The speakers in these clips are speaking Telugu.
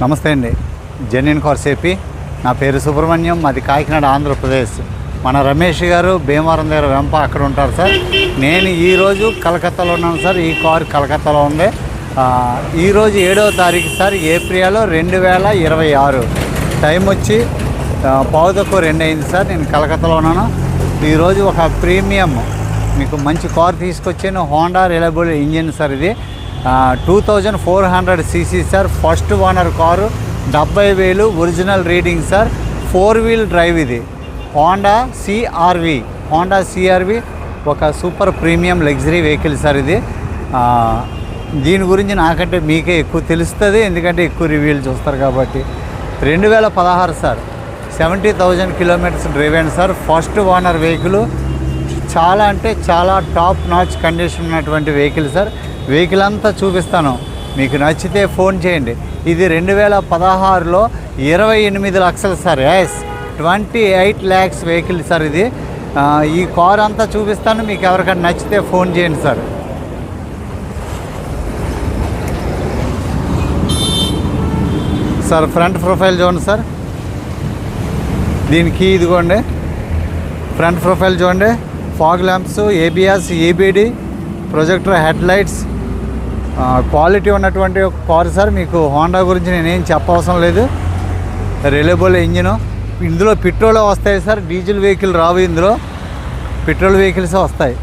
నమస్తే అండి. Genuine cars AP. నా పేరు సుబ్రహ్మణ్యం. మాది కాకినాడ, ఆంధ్రప్రదేశ్. మన రమేష్ గారు భీమవరం దగ్గర వెంప అక్కడ ఉంటారు సార్. నేను ఈరోజు కలకత్తాలో ఉన్నాను సార్. ఈ కారు కలకత్తాలో ఉంది. ఈరోజు 7వ తారీఖు సార్, ఏప్రిల్ 2026. టైం వచ్చి 1:15 అయింది సార్. నేను కలకత్తాలో ఉన్నాను. ఈరోజు ఒక ప్రీమియం మీకు మంచి కారు తీసుకొచ్చాను. Honda reliable engine sir. ఇది 2400 cc సార్. First owner car, 70,000 original reading sir. 4 wheel drive. ఇది హోండా సిఆర్వి ఒక super premium luxury vehicle sir. ఇది దీని గురించి నాకంటే మీకే ఎక్కువ తెలుస్తుంది, ఎందుకంటే ఎక్కువ రివ్యూలు చూస్తారు కాబట్టి. 2016 sir. 70,000 kilometres driven sir. First owner vehicle. చాలా అంటే చాలా టాప్ నాచ్ కండిషన్ ఉన్నటువంటి వెహికల్ సార్. వెహికల్ అంతా చూపిస్తాను, మీకు నచ్చితే ఫోన్ చేయండి. ఇది 2016లో 28 లక్షలు సార్. 28 lakhs vehicle sir. ఇది ఈ కార్ అంతా చూపిస్తాను, మీకు ఎవరికైనా నచ్చితే ఫోన్ చేయండి సార్. సార్ ఫ్రంట్ ప్రొఫైల్ చూడండి సార్. దీనికి ఇదిగోండి ఫ్రంట్ ప్రొఫైల్ చూడండి. Fog lamps, ABS, EBD, projector, head lights, quality ఉన్నటువంటి కార్ సార్. మీకు హోండా గురించి నేనేం చెప్పవసరం లేదు. Reliable engine. ఇందులో పెట్రోల్ వస్తాయి సార్, డీజిల్ వెహికల్ రావు. ఇందులో పెట్రోల్ వెహికల్స్ వస్తాయి.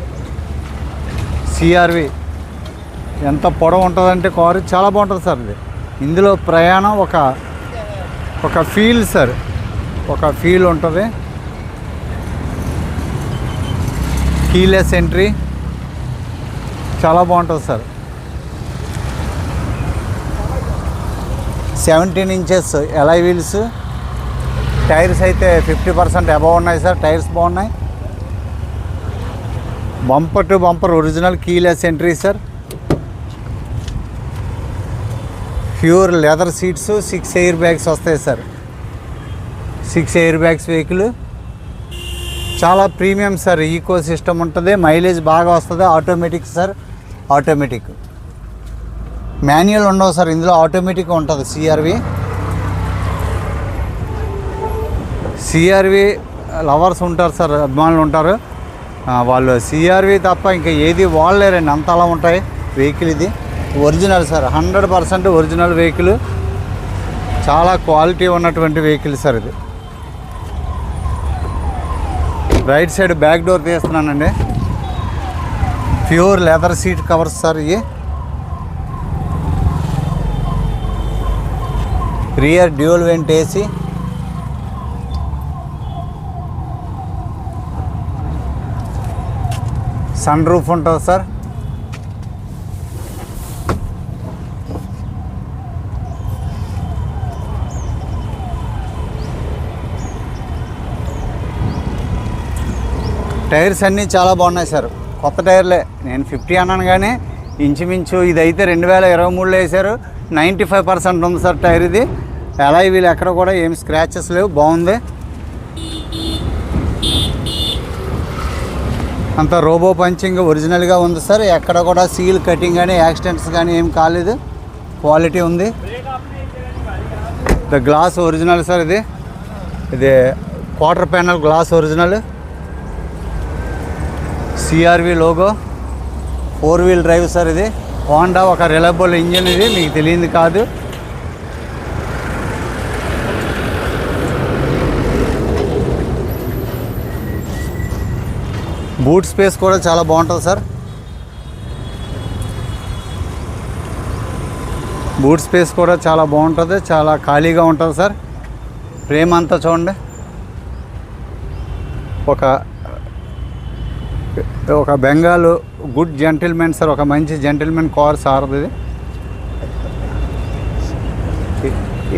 CRV ఎంత పొడవు ఉంటుందంటే కారు చాలా బాగుంటుంది సార్. ఇది ఇందులో ప్రయాణం ఒక ఫీల్ సార్, ఒక ఫీల్ ఉంటుంది. కీలెస్ ఎంట్రీ చాలా బాగుంటుంది sir. 17 inches alloy wheels. Tyres అయితే 50% అబవ్ ఉన్నాయి సార్. టైర్స్ బాగున్నాయి. Bumper to bumper original keyless entry sir. Pure leather seats, 6 air bags వస్తాయి సార్. 6 air bags vehicle. చాలా ప్రీమియం సార్. ఈకో సిస్టమ్ ఉంటుంది, మైలేజ్ బాగా వస్తుంది. Automatic sir. ఆటోమేటిక్. మాన్యువల్ ఉండవు సార్ ఇందులో, ఆటోమేటిక్ ఉంటుంది. సిఆర్వి లవర్స్ ఉంటారు సార్, అభిమానులు ఉంటారు. వాళ్ళు CRV తప్ప ఇంకా ఏది వాడలేరండి, అంత అలా ఉంటాయి వెహికల్. ఇది ఒరిజినల్ సార్, 100% ఒరిజినల్ వెహికల్. చాలా క్వాలిటీ ఉన్నటువంటి వెహికల్ సార్. ఇది రైట్ సైడ్ బ్యాక్ డోర్ తీస్తున్నానండి. Pure leather seat covers sir. ఇవి rear dual vent AC. Sunroof ఉంటుంది సార్. టైర్స్ అన్నీ చాలా బాగున్నాయి సార్. కొత్త టైర్లే. నేను 50 అన్నాను కానీ ఇంచుమించు ఇదైతే 2023లో వేశారు. 95% ఉంది సార్ టైర్. ఇది అలాయ్ వీళ్ళు ఎక్కడ కూడా ఏం స్క్రాచెస్ లేవు. బాగుంది. అంత రోబో పంచింగ్ ఒరిజినల్గా ఉంది సార్. ఎక్కడ కూడా సీల్ కటింగ్ కానీ యాక్సిడెంట్స్ కానీ ఏం కాలేదు. క్వాలిటీ ఉంది. The glass original sir. ఇది quarter panel glass original. CRV logo. 4 wheel drive sir. ఇది హోండా ఒక రిలయబుల్ ఇంజిన్. ఇది మీకు తెలియంది కాదు. బూట్ స్పేస్ కూడా చాలా బాగుంటుంది సార్. బూట్ స్పేస్ కూడా చాలా బాగుంటుంది. చాలా ఖాళీగా ఉంటుంది సార్. ఫ్రేమ్ అంతా చూడండి. ఒక బెంగాల్ గుడ్ జెంటిల్మెన్ సార్. ఒక మంచి జెంటిల్మెన్ కార్ సార్. ఇది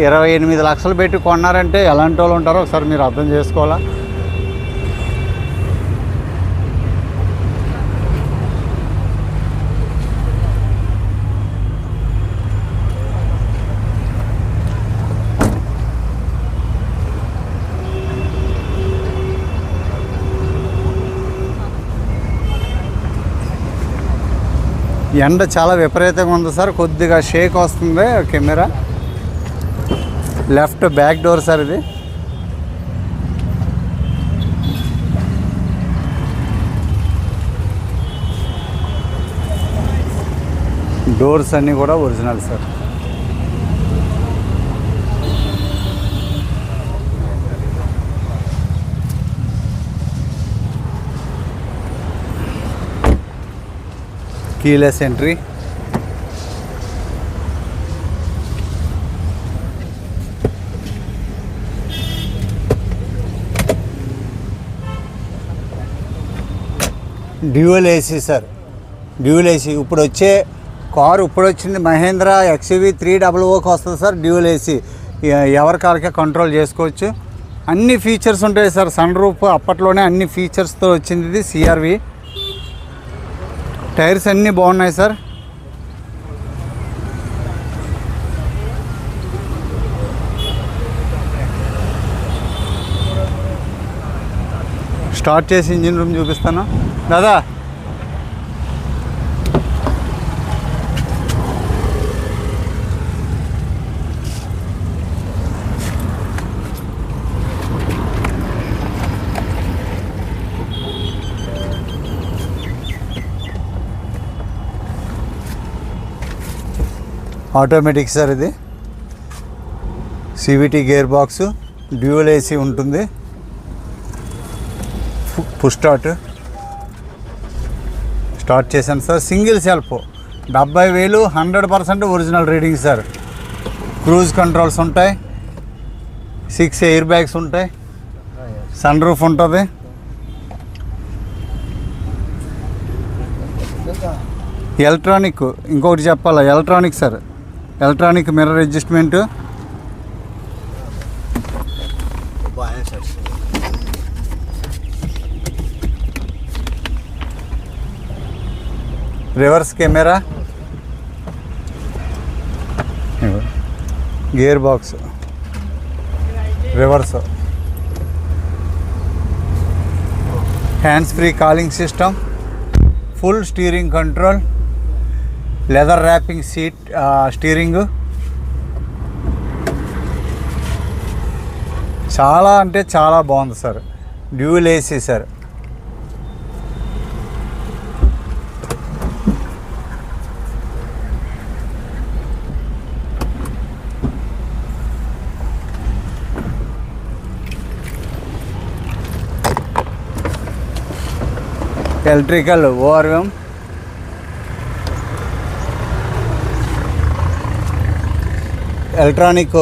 28 లక్షలు పెట్టి కొన్నారంటే ఎలాంటి వాళ్ళు ఉంటారో ఒకసారి మీరు అర్థం చేసుకోవాలా. ఎండ చాలా విపరీతంగా ఉంది సార్. కొద్దిగా షేక్ వస్తుంది camera. Left back door sir ఇది. డోర్స్ అన్నీ కూడా original sir. Keyless entry. Dual AC sir, dual AC. ఇప్పుడు వచ్చే కారు ఇప్పుడు వచ్చింది మహేంద్ర XUV 300కి వస్తుంది సార్ డ్యూయల్ ఏసీ. ఎవరి కార్కే కంట్రోల్ చేసుకోవచ్చు. అన్ని ఫీచర్స్ ఉంటాయి సార్. సన్ రూఫ్ అప్పట్లోనే అన్ని ఫీచర్స్తో వచ్చింది ఇది CRV. టైర్స్ అన్నీ బాగున్నాయి సార్. స్టార్ట్ చేసి ఇంజిన్ రూమ్ చూపిస్తాను దాదా. ఆటోమేటిక్ సార్ ఇది. CVT gearbox, dual AC ఉంటుంది. పుష్ స్టార్ట్ చేశాను sir. Single self 70,000 100% original reading sir. Cruise controls ఉంటాయి, 6 ఎయిర్ బ్యాగ్స్ ఉంటాయి, సన్ రూఫ్ ఉంటుంది. ఎలక్ట్రానిక్ ఇంకొకటి చెప్పాలా, electronic sir. Electronic mirror adjustment, reverse camera, gearbox, reverse, hands free calling system, full steering control, leather wrapping seat steering. చాలా అంటే చాలా బాగుంది sir. Dual AC sir. Electrical ORM, electronic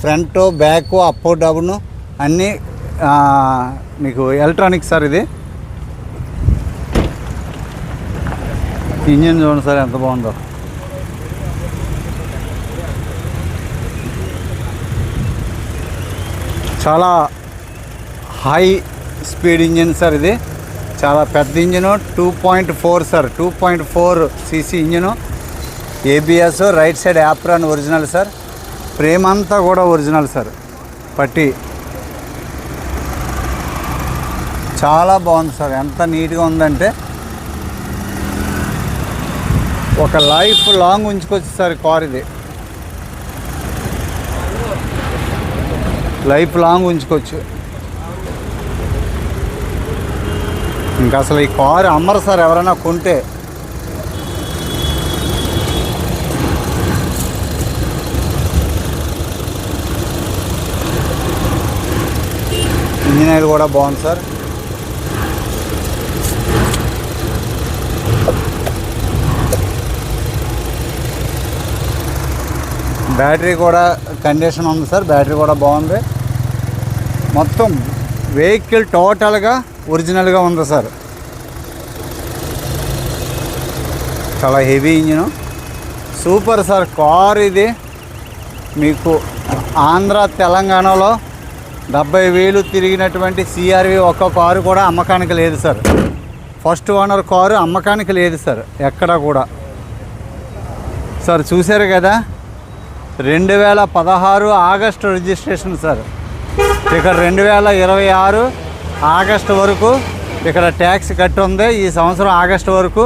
front back up down అన్నీ మీకు ఎలక్ట్రానిక్ సార్ ఇది. ఇంజిన్ చూడండి సార్ ఎంత బాగుందో. చాలా హై స్పీడ్ ఇంజిన్ సార్ ఇది. చాలా పెద్ద engine, 2.4 sir, 2.4 cc engine. ABS, right side apron original sir. Frame అంతా కూడా ఒరిజినల్ సార్. పట్టి చాలా బాగుంది సార్. ఎంత నీట్గా ఉందంటే ఒక లైఫ్ లాంగ్ ఉంచుకోవచ్చు సార్ కార్ ఇది. లైఫ్ లాంగ్ ఉంచుకోవచ్చు. ఇంకా అసలు ఈ కారు అమ్మరు సార్ ఎవరైనా కొంటే. ఇంజిన్ ఆయిల్ కూడా బాగుంది సార్. బ్యాటరీ కూడా కండిషన్ ఉంది సార్. బ్యాటరీ కూడా బాగుంది. మొత్తం వెహికల్ టోటల్గా ఒరిజినల్గా ఉంది సార్. చాలా heavy engine, super sir car ఇది. మీకు ఆంధ్ర తెలంగాణలో 70,000 తిరిగినటువంటి CRV ఒక్క కారు కూడా అమ్మకానికి లేదు సార్. ఫస్ట్ ఓనర్ కారు అమ్మకానికి లేదు సార్ ఎక్కడా కూడా. సార్ చూశారు కదా, 2016 ఆగస్టు రిజిస్ట్రేషన్ సార్. ఇక్కడ 2026 ఆగస్టు వరకు ఇక్కడ ట్యాక్స్ కట్టి ఉంది. ఈ సంవత్సరం ఆగస్టు వరకు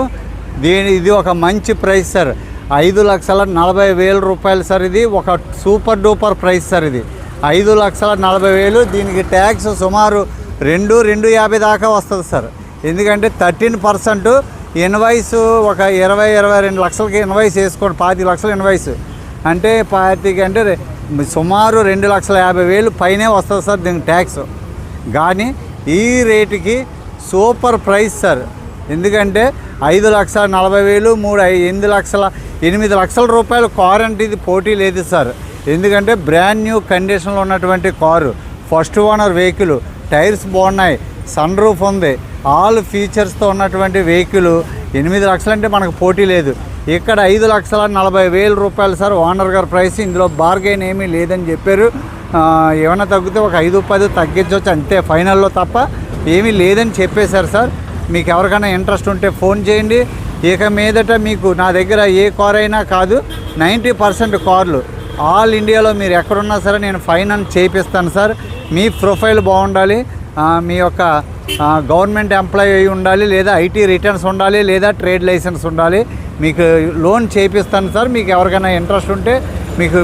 ఇది ఒక మంచి ప్రైస్ సార్. 5,40,000 రూపాయలు సార్. ఇది ఒక సూపర్ డూపర్ ప్రైస్ సార్. ఇది 5,40,000. దీనికి ట్యాక్స్ సుమారు 2,50 దాకా వస్తుంది సార్. ఎందుకంటే 13% ఇన్వాయిస్ ఒక 22 లక్షలకి ఇన్వాయిస్ వేసుకోండి. 25 లక్షల ఇన్వాయిస్ అంటే 25 అంటే సుమారు 2,50,000 పైనే వస్తుంది సార్ దీనికి ట్యాక్స్. కానీ ఈ రేటుకి సూపర్ ప్రైస్ సార్. ఎందుకంటే 5,40,000 8 లక్షల రూపాయలు కారు అంటే ఇది పోటీ లేదు సార్. ఎందుకంటే బ్రాండ్ న్యూ కండిషన్లో ఉన్నటువంటి car, first owner vehicle, tyres బాగున్నాయి, సన్ రూఫ్ ఉంది, ఆల్ ఫీచర్స్తో ఉన్నటువంటి వెహికల్ 8 లక్షలు అంటే మనకు పోటీ లేదు. ఇక్కడ 5,40,000 రూపాయలు సార్ ఓనర్ గారి ప్రైస్. ఇందులో బార్గెన్ ఏమీ లేదని చెప్పారు. ఏమైనా తగ్గితే ఒక 5-10 తగ్గించవచ్చు అంతే ఫైనల్లో, తప్ప ఏమీ లేదని చెప్పేశారు సార్. మీకు ఎవరికైనా ఇంట్రెస్ట్ ఉంటే ఫోన్ చేయండి. ఇక మీదట మీకు నా దగ్గర ఏ కార్ అయినా కాదు, 90% కార్లు ఆల్ ఇండియాలో మీరు ఎక్కడున్నా సరే నేను ఫైనాన్స్ చేయిస్తాను సార్. మీ ప్రొఫైల్ బాగుండాలి, మీ యొక్క గవర్నమెంట్ ఎంప్లాయీ అయి ఉండాలి, లేదా ఐటీ రిటర్న్స్ ఉండాలి, లేదా ట్రేడ్ లైసెన్స్ ఉండాలి. మీకు లోన్ చేయిస్తాను సార్. మీకు ఎవరికైనా ఇంట్రెస్ట్ ఉంటే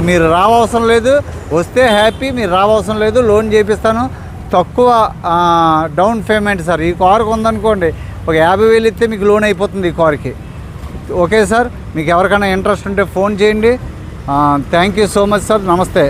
మీరు రావవసరం లేదు, వస్తే హ్యాపీ, మీరు రావవసరం లేదు, లోన్ చేయిస్తాను. తక్కువ డౌన్ పేమెంట్ సార్. ఈ కారుకు ఉందనుకోండి ఒక 50,000 ఇస్తే మీకు లోన్ అయిపోతుంది ఈ కారుకి. ఓకే సార్, మీకు ఎవరికైనా ఇంట్రెస్ట్ ఉంటే ఫోన్ చేయండి. Thank you so much sir. నమస్తే.